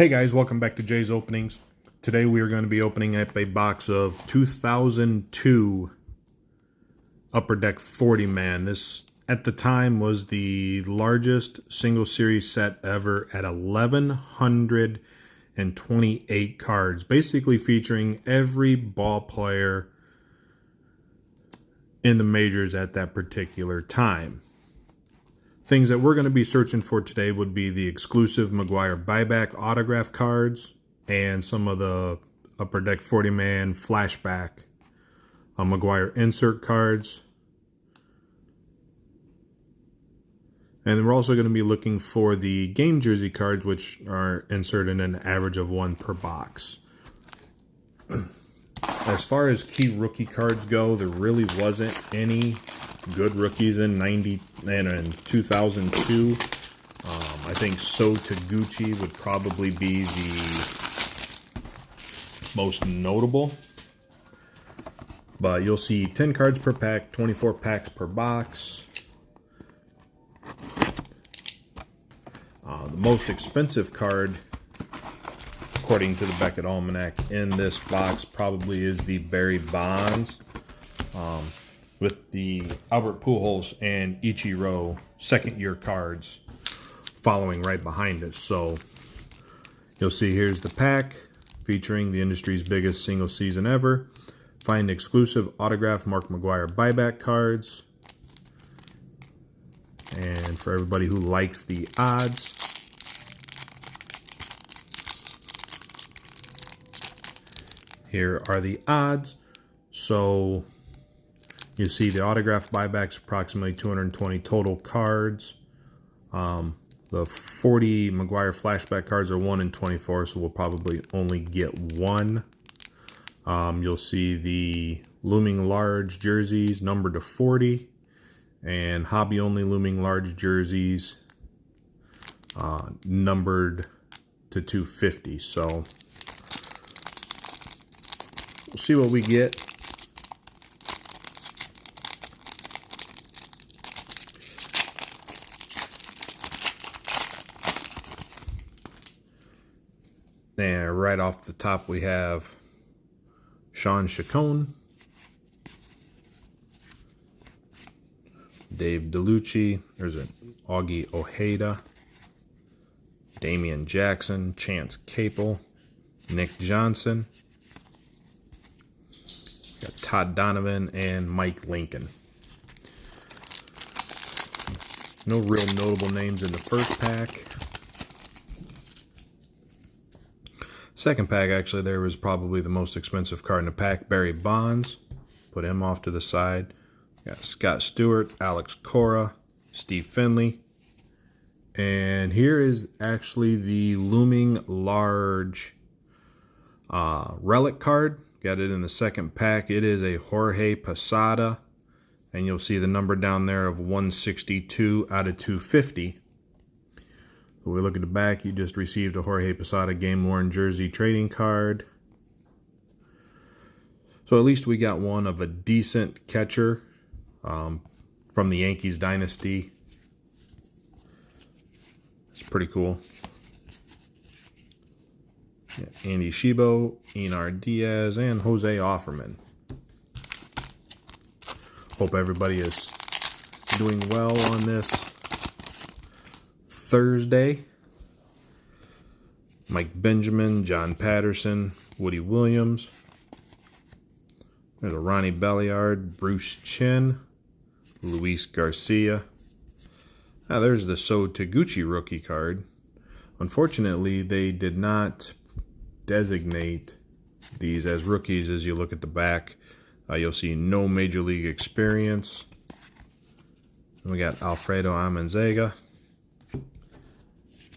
Hey guys, welcome back to Jay's Openings. Today we are going to be opening up a box of 2002 Upper Deck 40 Man. This, at the time, was the largest single series set ever at 1,128 cards, basically featuring every ball player in the majors at that particular time. Things that we're going to be searching for today would be the exclusive McGwire buyback autograph cards and some of the Upper Deck 40 Man flashback McGwire insert cards. And then we're also going to be looking for the game jersey cards, which are inserted in an average of one per box. As far as key rookie cards go, there really wasn't any good rookies in 2002. I think So Taguchi would probably be the most notable. But you'll see 10 cards per pack, 24 packs per box. The most expensive card, according to the Beckett Almanac, in this box probably is the Barry Bonds, with the Albert Pujols and Ichiro second-year cards following right behind it. So you'll see here's the pack featuring the industry's biggest single season ever. Find exclusive autographed Mark McGwire buyback cards. And for everybody who likes the odds, here are the odds. So you see the autographed buybacks, approximately 220 total cards. The 40 McGwire flashback cards are 1 in 24, so we'll probably only get one. You'll see the looming large jerseys numbered to 40, and hobby only looming large jerseys numbered to 250. So we'll see what we get. And right off the top we have Sean Chacon, Dave DeLucci, there's an Augie Ojeda, Damian Jackson, Chance Capel, Nick Johnson, got Todd Donovan, and Mike Lincoln. No real notable names in the first pack. Second pack, actually, there was probably the most expensive card in the pack, Barry Bonds. Put him off to the side. Got Scott Stewart, Alex Cora, Steve Finley. And here is actually the looming large relic card. Got it in the second pack. It is a Jorge Posada. And you'll see the number down there of 162 out of 250. When we look at the back, you just received a Jorge Posada game-worn jersey trading card. So at least we got one of a decent catcher from the Yankees dynasty. It's pretty cool. Yeah, Andy Shibo, Enar Diaz, and Jose Offerman. Hope everybody is doing well on this Thursday. Mike Benjamin, John Patterson, Woody Williams. There's a Ronnie Belliard, Bruce Chin, Luis Garcia. Now there's the So Taguchi rookie card. Unfortunately, they did not designate these as rookies. As you look at the back, you'll see no major league experience. And we got Alfredo Amenzaga.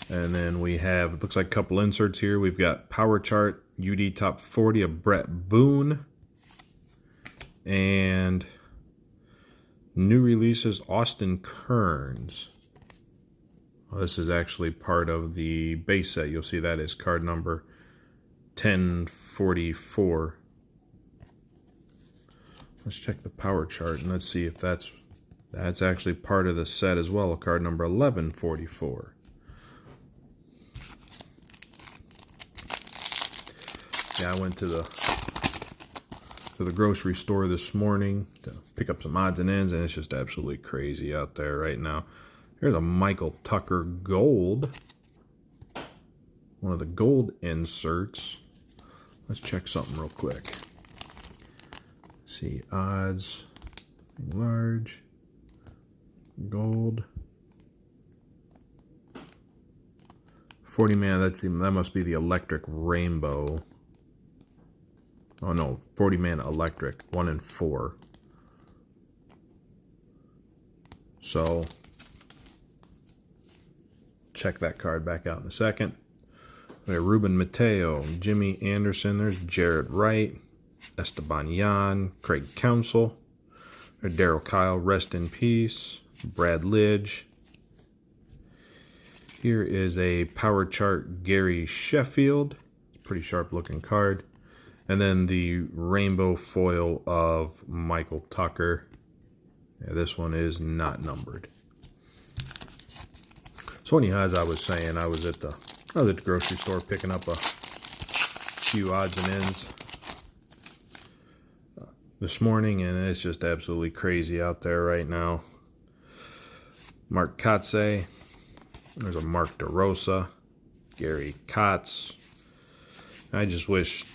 And then we have, it looks like a couple inserts here. We've got Power Chart UD Top 40 of Brett Boone. And new releases, Austin Kearns. Well, this is actually part of the base set. You'll see that is card number 1044. Let's check the Power Chart and let's see if that's actually part of the set as well, card number 1144. Yeah, I went to the grocery store this morning to pick up some odds and ends, and it's just absolutely crazy out there right now. Here's a Michael Tucker gold. One of the gold inserts. Let's check something real quick. See, odds, large, gold. 40 man, that must be the electric rainbow. Oh no, 40 man electric, 1 in 4. So, check that card back out in a second. We have Ruben Mateo, Jimmy Anderson, there's Jared Wright, Esteban Yan, Craig Counsell, there's Daryl Kyle, rest in peace, Brad Lidge. Here is a Power Chart Gary Sheffield. Pretty sharp looking card. And then the rainbow foil of Michael Tucker. Yeah, this one is not numbered. So anyhow, as I was saying, I was at the grocery store picking up a few odds and ends this morning, and it's just absolutely crazy out there right now. Mark Kotze. There's a Mark DeRosa, Gary Kotz. I just wish,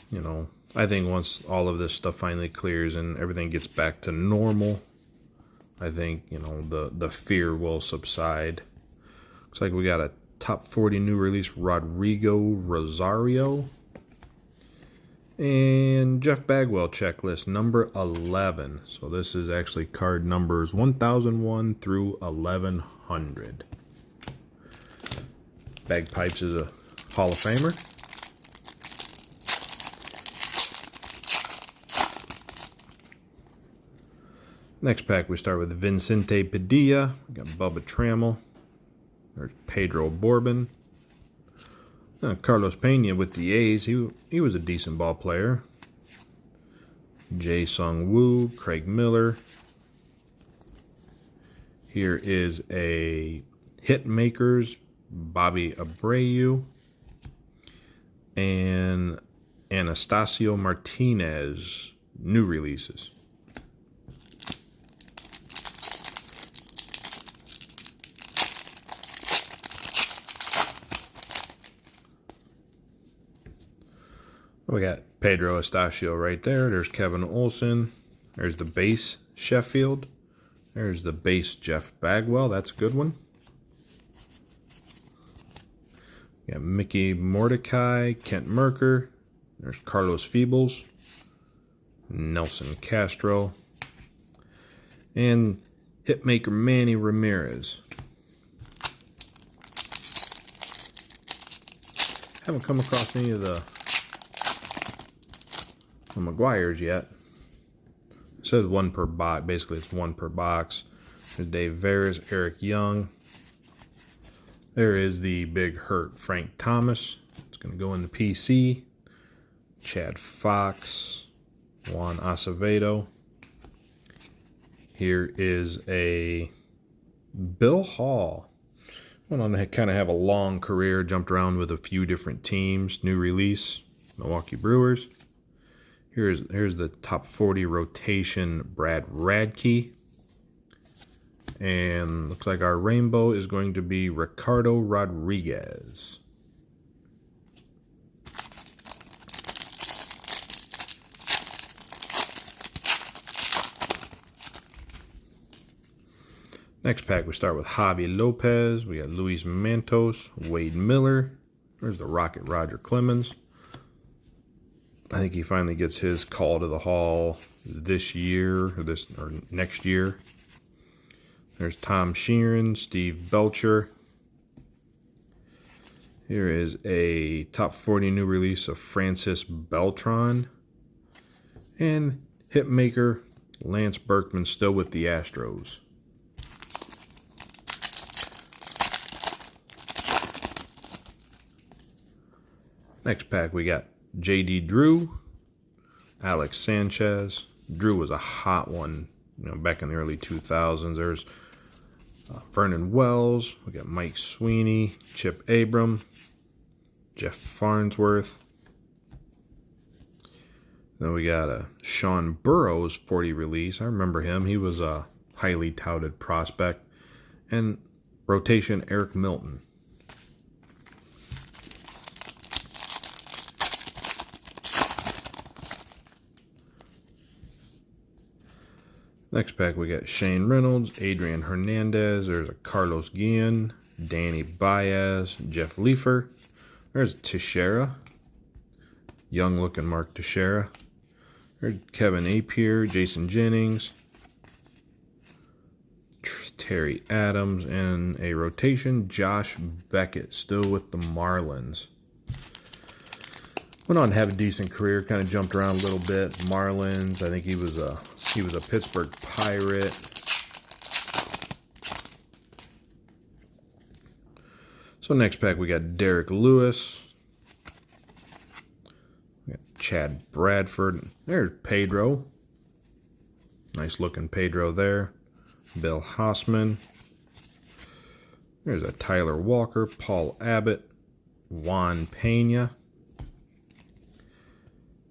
I think once all of this stuff finally clears and everything gets back to normal, I think, the fear will subside. Looks like we got a top 40 new release, Rodrigo Rosario. And Jeff Bagwell checklist, number 11. So this is actually card numbers 1001 through 1100. Bagpipes is a Hall of Famer. Next pack, we start with Vincente Padilla. We got Bubba Trammell. There's Pedro Borbon. Carlos Pena with the A's. He was a decent ball player. Jae Sung Woo, Craig Miller. Here is a Hitmakers, Bobby Abreu, and Anastasio Martinez, new releases. We got Pedro Astacio right there. There's Kevin Olson. There's the base Sheffield. There's the base Jeff Bagwell. That's a good one. We got Mickey Mordecai, Kent Merker. There's Carlos Feebles, Nelson Castro, and hitmaker Manny Ramirez. Haven't come across any of the McGwires yet. It says 1 per box. Basically, it's 1 per box. There's Dave Veras, Eric Young. There is the big hurt Frank Thomas. It's going to go in the PC. Chad Fox, Juan Acevedo. Here is a Bill Hall. Went on to kind of have a long career, jumped around with a few different teams. New release, Milwaukee Brewers. Here's the top 40 rotation, Brad Radke. And looks like our rainbow is going to be Ricardo Rodriguez. Next pack, we start with Javi Lopez. We got Luis Mantos, Wade Miller. There's the Rocket Roger Clemens. I think he finally gets his call to the Hall this year, or next year. There's Tom Sheeran, Steve Belcher. Here is a top 40 new release of Francis Beltran. And hitmaker Lance Berkman, still with the Astros. Next pack, we got J.D. Drew, Alex Sanchez. Drew was a hot one, back in the early 2000s. There's Vernon Wells. We got Mike Sweeney, Chip Abram, Jeff Farnsworth. Then we got a Sean Burroughs 40 release. I remember him. He was a highly touted prospect. And rotation Eric Milton. Next pack we got Shane Reynolds, Adrian Hernandez. There's a Carlos Guillen, Danny Baez, Jeff Leafer. There's Teixeira. Young looking Mark Teixeira. There's Kevin Apier, Jason Jennings, Terry Adams, and a rotation Josh Beckett, still with the Marlins. Went on to have a decent career, kind of jumped around a little bit. Marlins, I think he was a Pittsburgh Pirate. So next pack we got Derek Lewis. We got Chad Bradford. There's Pedro. Nice looking Pedro there. Bill Hossman. There's a Tyler Walker, Paul Abbott, Juan Pena.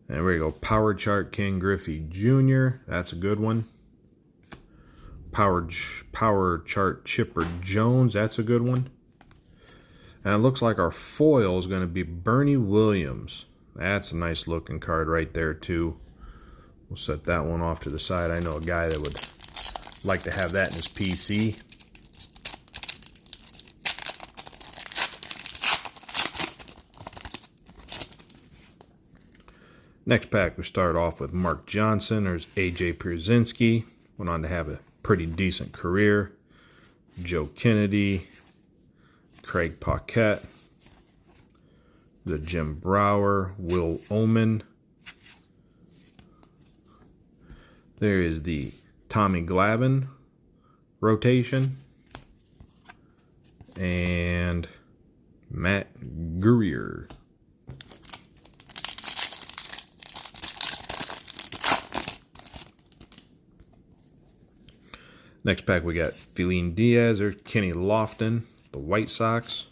And there we go. Power Chart King Griffey Jr. That's a good one. Power Chart Chipper Jones. That's a good one. And it looks like our foil is going to be Bernie Williams. That's a nice looking card right there too. We'll set that one off to the side. I know a guy that would like to have that in his PC. Next pack, we start off with Mark Johnson. There's AJ Pierzynski. Went on to have a pretty decent career. Joe Kennedy. Craig Paquette. The Jim Brower. Will Omen. There is the Tommy Glavine rotation. And Matt Guerrier. Next pack we got Feline Diaz. There's Kenny Lofton, the White Sox.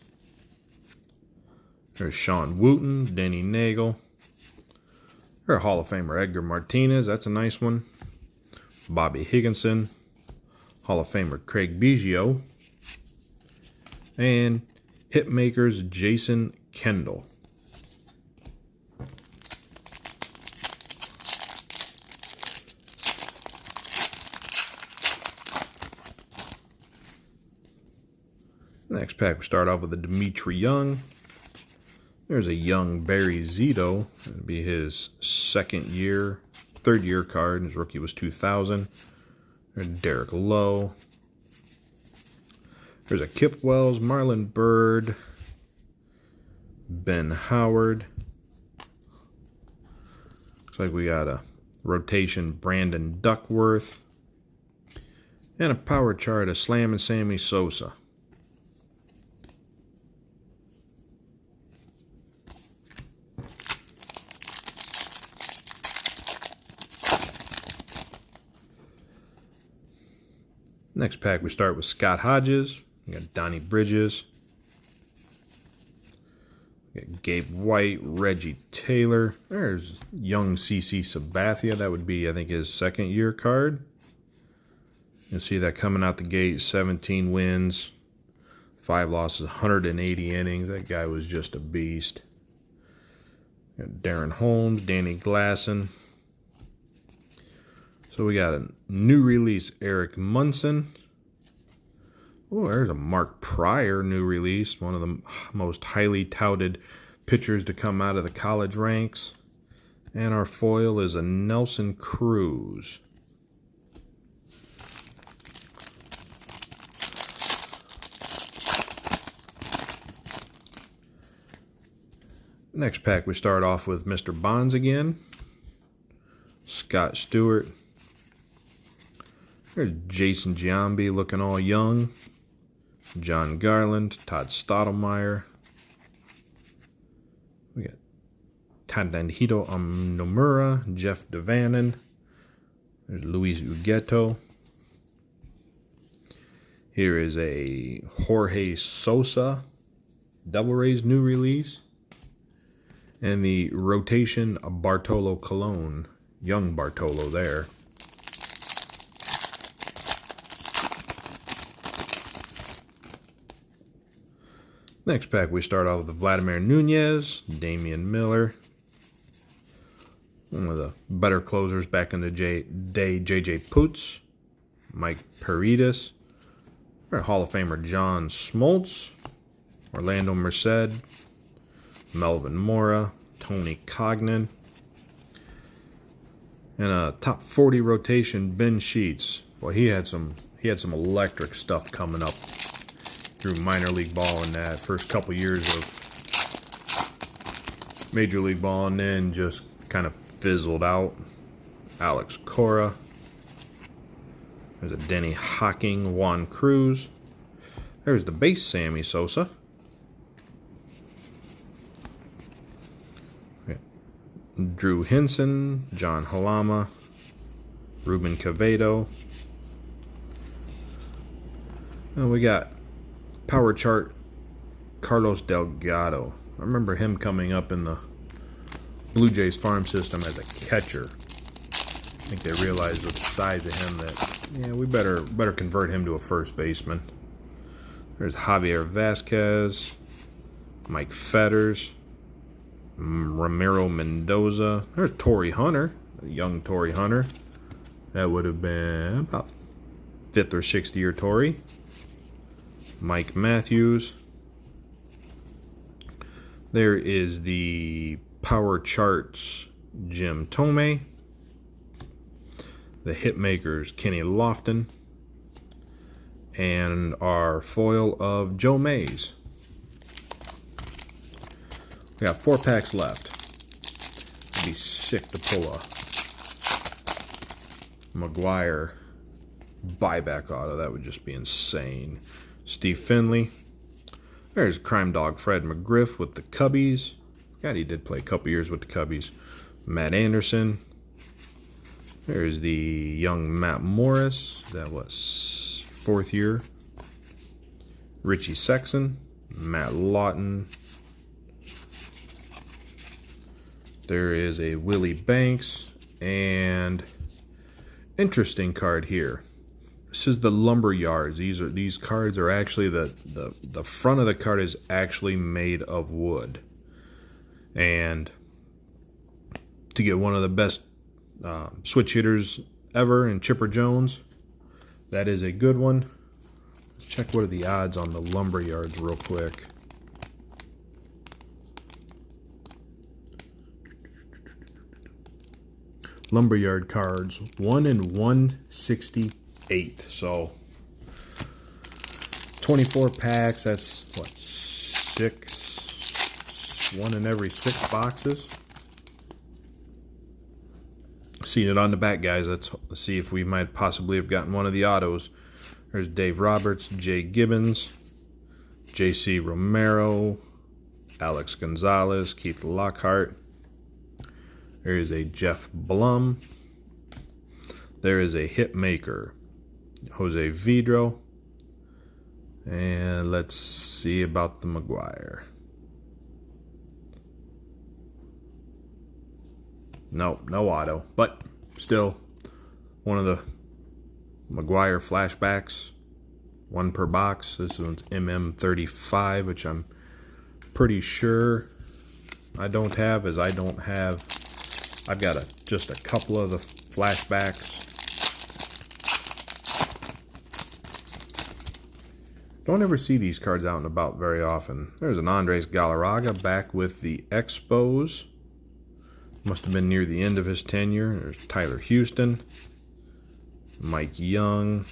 There's Sean Wooten, Denny Nagel. There's Hall of Famer Edgar Martinez. That's a nice one. Bobby Higginson. Hall of Famer Craig Biggio. And Hitmakers Jason Kendall. Next pack, we start off with a Dimitri Young. There's a young Barry Zito. That'll be his third year card. His rookie was 2000. There's Derek Lowe. There's a Kip Wells, Marlon Byrd, Ben Howard. Looks like we got a rotation Brandon Duckworth. And a power chart of Slam and Sammy Sosa. Next pack, we start with Scott Hodges. We got Donnie Bridges. We got Gabe White, Reggie Taylor. There's young CC Sabathia. That would be, I think, his second year card. You'll see that coming out the gate. 17 wins, 5 losses, 180 innings. That guy was just a beast. We got Darren Holmes, Danny Glasson. So we got a new release, Eric Munson. Oh, there's a Mark Pryor new release. One of the most highly touted pitchers to come out of the college ranks. And our foil is a Nelson Cruz. Next pack, we start off with Mr. Bonds again. Scott Stewart. There's Jason Giambi looking all young. John Garland, Todd Stottlemyre. We got Tadahito Nomura, Jeff Devannon. There's Luis Ugueto. Here is a Jorge Sosa, Double Rays new release. And the rotation Bartolo Colon. Young Bartolo there. Next pack, we start off with Vladimir Nunez, Damian Miller. One of the better closers back in the day, J.J. Poots, Mike Paredes, our Hall of Famer John Smoltz, Orlando Merced, Melvin Mora, Tony Cognan, and a top 40 rotation, Ben Sheets. Boy, he had some electric stuff coming up through minor league ball in that first couple years of major league ball, and then just kind of fizzled out. Alex Cora. There's a Denny Hocking, Juan Cruz. There's the base Sammy Sosa. Drew Henson, John Halama, Ruben Cavedo. And we got Power Chart Carlos Delgado. I remember him coming up in the Blue Jays farm system as a catcher. I think they realized with the size of him that, yeah, we better convert him to a first baseman. There's Javier Vasquez, Mike Fetters, Ramiro Mendoza. There's Torrey Hunter, a young Torrey Hunter. That would have been about 5th or 6th year Torrey. Mike Matthews. There is the Power Charts Jim Thome. The Hitmakers Kenny Lofton. And our foil of Joe Mays. We got 4 packs left. I'd be sick to pull a McGwire buyback auto. That would just be insane. Steve Finley. There's Crime Dog Fred McGriff with the Cubbies. God, he did play a couple years with the Cubbies. Matt Anderson. There's the young Matt Morris. That was 4th year. Richie Sexson. Matt Lawton. There is a Willie Banks. And interesting card here. This is the lumber yards. These cards are actually the front of the card is actually made of wood. And to get one of the best switch hitters ever in Chipper Jones, that is a good one. Let's check what are the odds on the lumber yards real quick. Lumberyard cards, 1 in 168. So 24 packs, that's what, 6, 1 in every 6 boxes. Seeing it on the back, guys. Let's see if we might possibly have gotten one of the autos. There's Dave Roberts, Jay Gibbons, J.C. Romero, Alex Gonzalez, Keith Lockhart. There is a Jeff Blum. There is a Hitmaker, Jose Vidro. And let's see about the McGwire. No auto, but still one of the McGwire Flashbacks, 1 per box. This one's MM35, which I'm pretty sure I don't have, as I've got just a couple of the Flashbacks. Don't ever see these cards out and about very often. There's an Andres Galarraga back with the Expos. Must have been near the end of his tenure. There's Tyler Houston, Mike Young.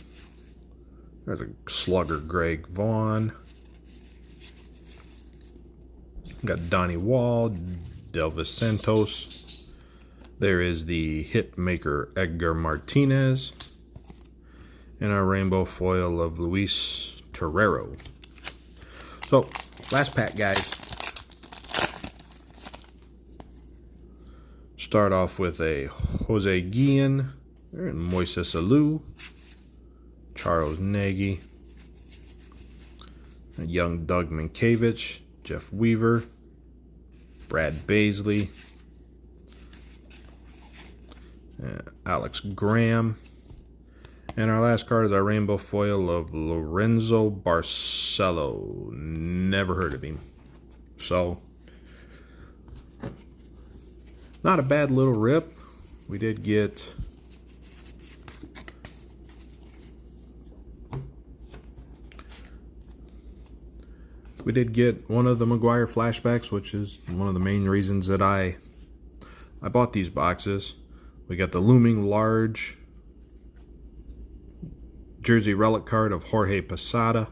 There's a slugger, Greg Vaughn. Got Donnie Wall, Delvis Santos. There is the Hitmaker, Edgar Martinez. And our rainbow foil of Luis Torrero. So, last pack, guys. Start off with a Jose Guillen, Moises Alou, Charles Nagy, a young Doug Minkiewicz, Jeff Weaver, Brad Baisley, Alex Graham, and our last card is our rainbow foil of Lorenzo Barcelo. Never heard of him. So, not a bad little rip. We did get one of the McGwire Flashbacks, which is one of the main reasons that I bought these boxes. We got the looming large jersey relic card of Jorge Posada.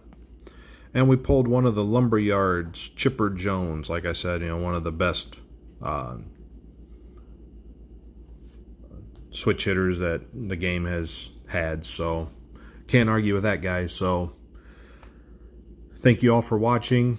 And we pulled one of the Lumberyards, Chipper Jones. Like I said, one of the best switch hitters that the game has had. So, can't argue with that, guys. So, thank you all for watching.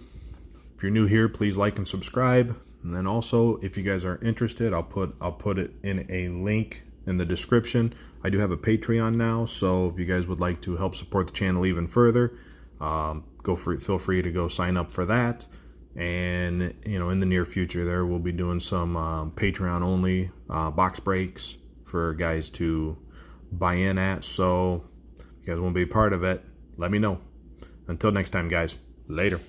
If you're new here, please like and subscribe. And then also, if you guys are interested, I'll put it in a link in the description. I do have a Patreon now, so if you guys would like to help support the channel even further, feel free to go sign up for that. And in the near future, there we'll be doing some Patreon only box breaks for guys to buy in at. So if you guys want to be a part of it, let me know. Until next time, guys. Later.